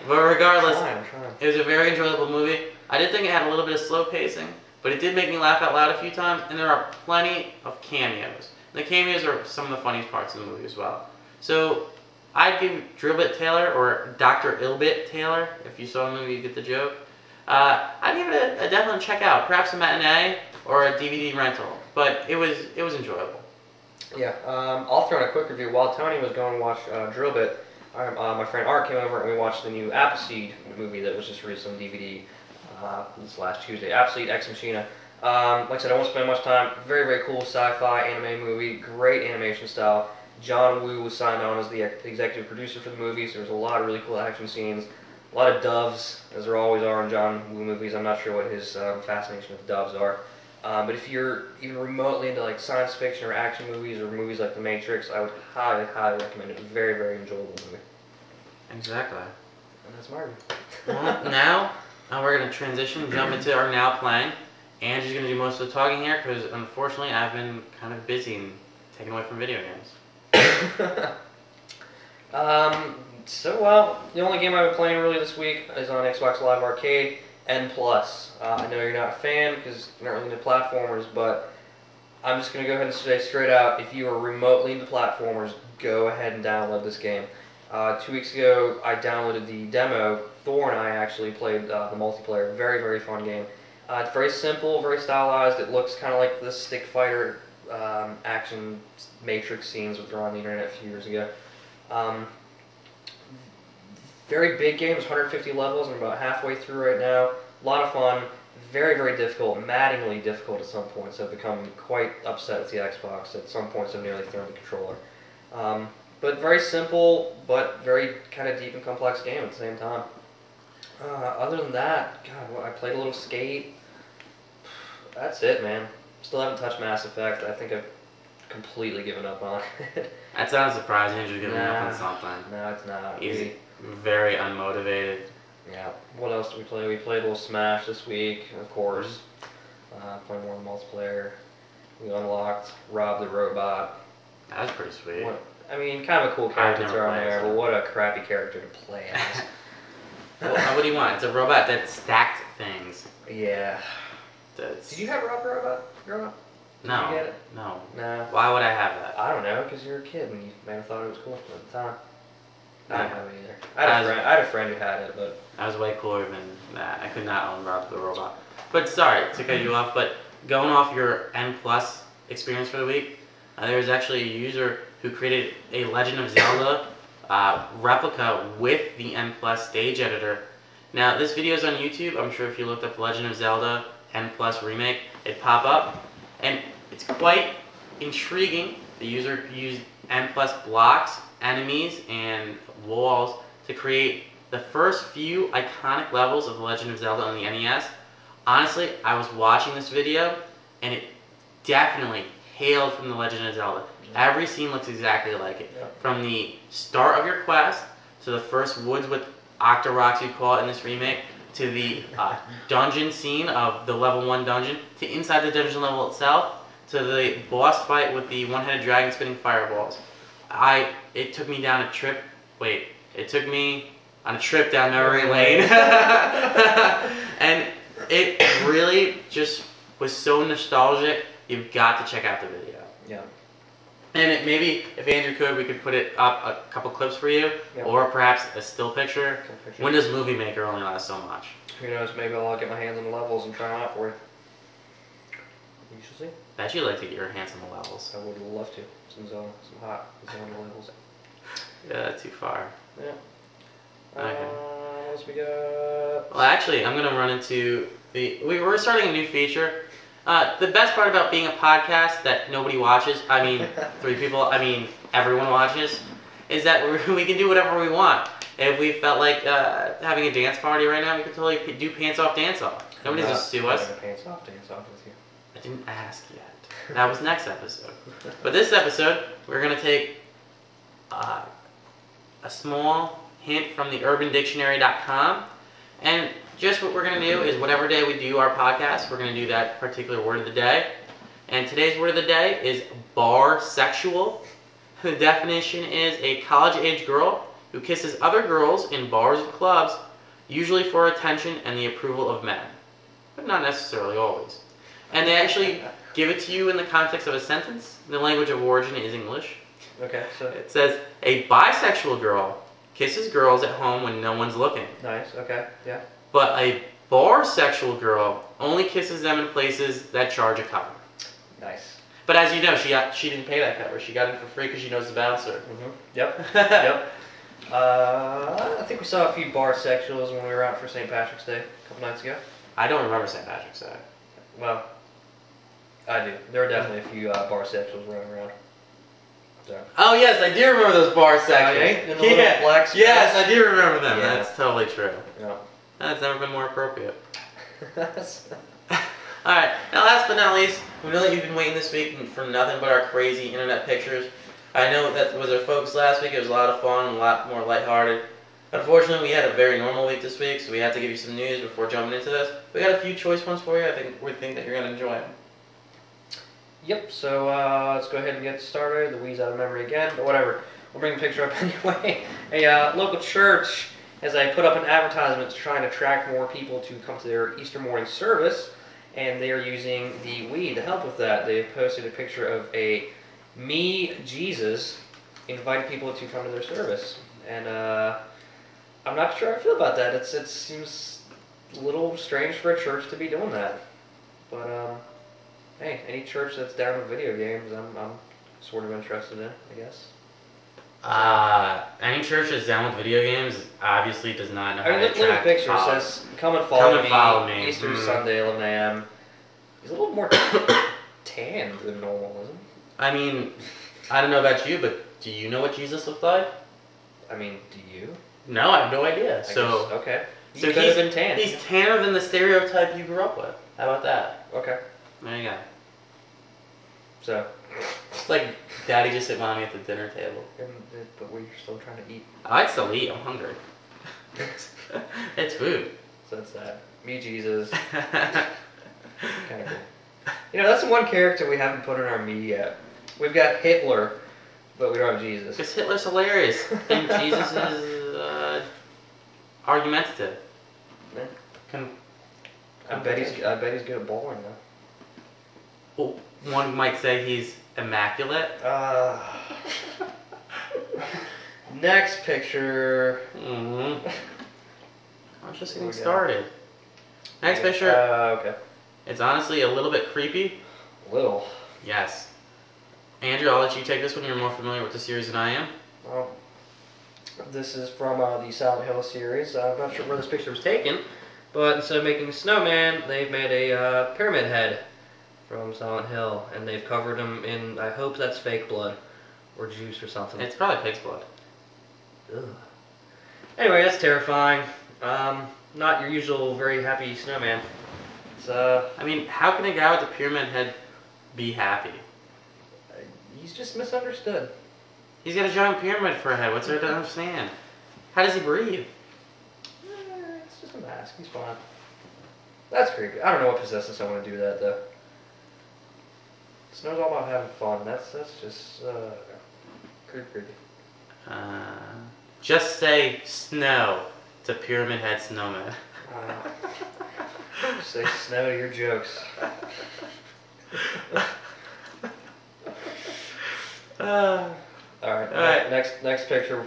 But regardless, I'm trying. it was a very enjoyable movie. I did think it had a little bit of slow pacing, but it did make me laugh out loud a few times, and there are plenty of cameos. The cameos are some of the funniest parts of the movie as well. So I'd give Drillbit Taylor, or Dr. Illbit Taylor, if you saw the movie, you get the joke. I'd give it a definite check out, perhaps a matinee or a DVD rental, but it was enjoyable. Yeah, I'll throw in a quick review. While Tony was going to watch Drillbit, my friend Art came over and we watched the new Appleseed movie that was just released on DVD this last Tuesday. Appleseed Ex Machina. Like I said, I won't spend much time. Very, very cool sci-fi anime movie. Great animation style. John Woo was signed on as the executive producer for the movie, so there's a lot of really cool action scenes. A lot of doves, as there always are in John Woo movies. I'm not sure what his fascination with doves are. But if you're even remotely into like science fiction or action movies or movies like The Matrix, I would highly, highly recommend it. Very, very enjoyable movie. Exactly. And that's my review. Well, now we're going to transition, jump into our now playing. Andrew's going to do most of the talking here because unfortunately I've been kind of busy and taken away from video games. Well, the only game I've been playing really this week is on Xbox Live Arcade, N+. I know you're not a fan because you're not really into platformers, but I'm just going to go ahead and say straight out, if you are remotely into platformers, go ahead and download this game. 2 weeks ago, I downloaded the demo. Thor and I actually played the multiplayer. Very, very fun game. It's very simple, very stylized. It looks kind of like the stick fighter action Matrix scenes that were on the internet a few years ago. Very big game. It's 150 levels. I'm about halfway through right now. A lot of fun. Very, very difficult. Maddeningly difficult at some points. I've become quite upset with the Xbox. At some points, I've nearly thrown the controller. But very simple, but very kind of deep and complex game at the same time. Other than that, God, well, I played a little Skate. That's it, man. Still haven't touched Mass Effect. I think I've completely given up on it. That sounds surprising. Andrew's giving up on something. No, it's not. He's very unmotivated. Yeah. What else did we play? We played a little Smash this week, of course. Playing more multiplayer. We unlocked Rob the Robot. That was pretty sweet. I mean, kind of a cool character to throw in there, so. but what a crappy character to play as. Well, what do you want? It's a robot that stacked things. Yeah. That's... Did you have Rob the Robot growing up? No. Did you get it? No. Nah. Why would I have that? I don't know, because you're a kid and you may have thought it was cool at the time. I Yeah. didn't have it either. I had a friend who had it, but... I was way cooler than that. I could not own Rob the Robot. But sorry to cut you off, but going off your N+ experience for the week, there was actually a user who created a Legend of Zelda replica with the N+ stage editor. Now, this video is on YouTube. I'm sure if you looked up Legend of Zelda N+ remake, it'd pop up. And it's quite intriguing. The user used N+ blocks, enemies, and walls to create the first few iconic levels of The Legend of Zelda on the NES. Honestly, I was watching this video, and it definitely hailed from The Legend of Zelda. Every scene looks exactly like it. From the start of your quest, to the first woods with Octoroks, you call it in this remake, to the dungeon scene of the level 1 dungeon, to inside the dungeon level itself, to the boss fight with the one-headed dragon spitting fireballs. It took me down a trip. Wait, it took me on a trip down memory lane, and it really just was so nostalgic. You've got to check out the video. Yeah. And maybe if Andrew could, we could put it up a couple clips for you, or perhaps a still picture. Windows Movie Maker only lasts so much. Who knows? Maybe I'll get my hands on the levels and try them out for you. You should see. Bet you'd like to get your hands on the levels. I would love to. Some hot Zelda levels. Yeah, too far. Yeah. Okay. What else we got? Well, actually, I'm gonna run into we're starting a new feature. The best part about being a podcast that nobody watches, I mean, 3 people, I mean, everyone watches, is that we can do whatever we want. If we felt like having a dance party right now, we could totally do Pants Off, Dance Off. Nobody's gonna sue us. Pants Off, Dance Off with you. I didn't ask yet. That was next episode. But this episode, we're gonna take a small hint from the UrbanDictionary.com, and just what we're going to do is whatever day we do our podcast, we're going to do that particular word of the day. And today's word of the day is barsexual. The definition is a college-age girl who kisses other girls in bars and clubs, usually for attention and the approval of men, but not necessarily always. And they actually give it to you in the context of a sentence. The language of origin is English. Okay, so It says, a bisexual girl kisses girls at home when no one's looking, nice. Okay, yeah. but a barsexual girl only kisses them in places that charge a cover. Nice. But as you know, she didn't pay that cover. She got it for free because she knows the bouncer. Yep. Yep. I think we saw a few bar sexuals when we were out for St. Patrick's Day a couple nights ago. I don't remember St. Patrick's Day. Well, I do. There are definitely a few bar sexuals running around. So. Oh yes, I do remember those bar sections. In the little black squares? Yes, I do remember them. Yeah. That's totally true. Yeah. That's never been more appropriate. Alright, now last but not least, we know that you've been waiting this week for nothing but our crazy internet pictures. I know that was our focus last week. It was a lot of fun and a lot more lighthearted. Unfortunately, we had a very normal week this week, so we had to give you some news before jumping into this. We got a few choice ones for you. We think that you're going to enjoy them. Yep, so let's go ahead and get started. The Wii's out of memory again, but whatever. We'll bring the picture up anyway. A local church has put up an advertisement trying to attract more people to come to their Easter morning service, and they are using the Wii to help with that. They have posted a picture of a Me Jesus inviting people to come to their service, and I'm not sure how I feel about that. It seems a little strange for a church to be doing that, but hey, any church that's down with video games, I'm sort of interested in, I guess. Any church that's down with video games obviously does not know how to look at the attract picture. It followers. says, come and follow me. me. Easter Sunday, 11 a.m. He's a little more tanned than normal, isn't he? I mean, I don't know about you, but do you know what Jesus looked like? I mean, do you? No, I have no idea. I guess, okay. You so could have been tan. He's tanner than the stereotype you grew up with. How about that? Okay. There you go. So. It's like Daddy just hit mommy at the dinner table. But we're still trying to eat. I'd still eat. I'm hungry. It's food. So that's that. Me Jesus. Kind of cool. You know, that's the one character we haven't put in our me yet. We've got Hitler, but we don't have Jesus. Because Hitler's hilarious. And Jesus is argumentative. Yeah. I bet he's good at bowling though. Well, one might say he's immaculate. Next picture. Mm-hmm. I was just getting started. Next picture. Okay. It's honestly a little bit creepy. Little. Yes. Andrew, I'll let you take this one. You're more familiar with the series than I am. Well, this is from the Silent Hill series. I'm not sure where this picture was taken, but instead of making a snowman, they've made a pyramid head from Silent Hill, and they've covered him in, I hope that's fake blood, or juice or something. It's probably pig's blood. Ugh. Anyway, that's terrifying. Not your usual very happy snowman. It's, I mean, how can a guy with a pyramid head be happy? he's just misunderstood. He's got a giant pyramid for a head. What's there to understand? How does he breathe? It's just a mask. He's fine. That's creepy. I don't know what possesses someone to do that, though. Snow's all about having fun. That's just creepy. Just say snow to Pyramid Head Snowman. Say snow to your jokes. All right. All right. Next picture.